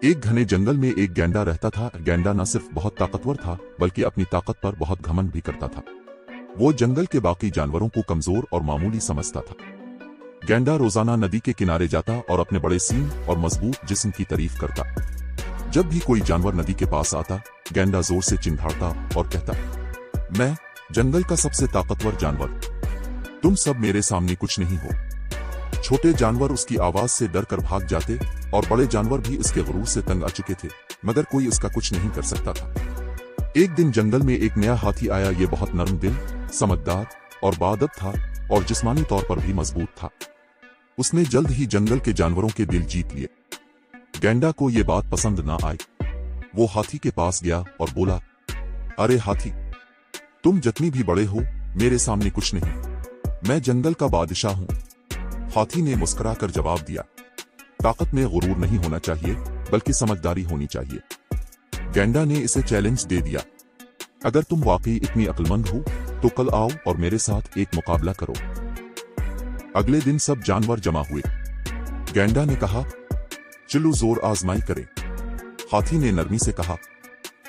एक घने जंगल में एक गैंडा रहता था। गैंडा न सिर्फ बहुत ताकतवर था बल्कि अपनी ताकत पर बहुत घमंड भी करता था। वो जंगल के बाकी जानवरों को कमजोर और मामूली समझता था। गैंडा रोजाना नदी के किनारे जाता और अपने बड़े सींग और मजबूत जिस्म की तारीफ करता। जब भी कोई जानवर नदी के पास आता, गैंडा जोर से चिंघाड़ता और कहता, मैं जंगल का सबसे ताकतवर जानवर, तुम सब मेरे सामने कुछ नहीं हो। छोटे जानवर उसकी आवाज से डर कर भाग जाते और बड़े जानवर भी इसके गुरूर से तंग आ चुके थे, मगर कोई इसका कुछ नहीं कर सकता था। एक दिन जंगल में एक नया हाथी आया। ये बहुत नरम दिल, समझदार और बाअदब था और जिस्मानी तौर पर भी मजबूत था। उसने जल्द ही जंगल के जानवरों के दिल जीत लिए। गैंडा को ये बात पसंद ना आई। वो हाथी के पास गया और बोला, अरे हाथी, तुम जितनी भी बड़े हो, मेरे सामने कुछ नहीं। मैं जंगल का बादशाह हूं। हाथी ने मुस्कुराकर जवाब दिया, ताकत में गुरूर नहीं होना चाहिए बल्कि समझदारी होनी चाहिए। गैंडा ने इसे चैलेंज दे दिया, अगर तुम वाकई इतनी अक्लमंद हो तो कल आओ और मेरे साथ एक मुकाबला करो। अगले दिन सब जानवर जमा हुए। गैंडा ने कहा, चलो जोर आजमाई करें। हाथी ने नरमी से कहा,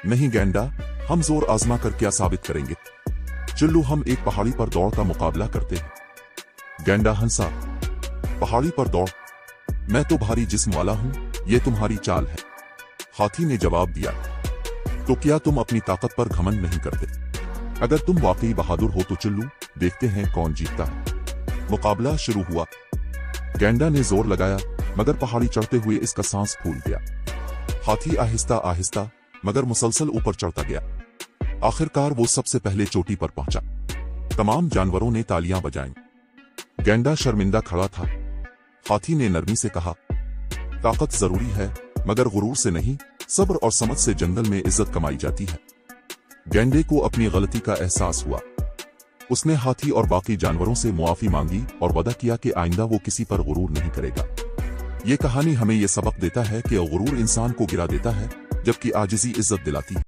नहीं गैंडा, हम जोर आजमा कर क्या साबित करेंगे। चलो हम एक पहाड़ी पर दौड़ का मुकाबला करते हैं। गैंडा हंसा, पहाड़ी पर दौड़? मैं तो भारी जिस्म वाला हूं, ये तुम्हारी चाल है। हाथी ने जवाब दिया, तो क्या तुम अपनी ताकत पर घमंड नहीं करते? अगर तुम वाकई बहादुर हो तो चलो देखते हैं कौन जीतता है। मुकाबला शुरू हुआ। गैंडा ने जोर लगाया, मगर पहाड़ी चढ़ते हुए इसका सांस फूल गया। हाथी आहिस्ता आहिस्ता मगर मुसलसल ऊपर चढ़ता गया। आखिरकार वो सबसे पहले चोटी पर पहुंचा। तमाम जानवरों ने तालियां बजाईं। गैंडा शर्मिंदा खड़ा था। हाथी ने नरमी से कहा, ताकत जरूरी है मगर गुरूर से नहीं, सब्र और समझ से जंगल में इज्जत कमाई जाती है। गैंडे को अपनी गलती का एहसास हुआ। उसने हाथी और बाकी जानवरों से मुआफी मांगी और वादा किया कि आइंदा वो किसी पर गुरूर नहीं करेगा। ये कहानी हमें ये सबक देता है कि गुरूर इंसान को गिरा देता है, जबकि आजिज़ी इज्जत दिलाती है।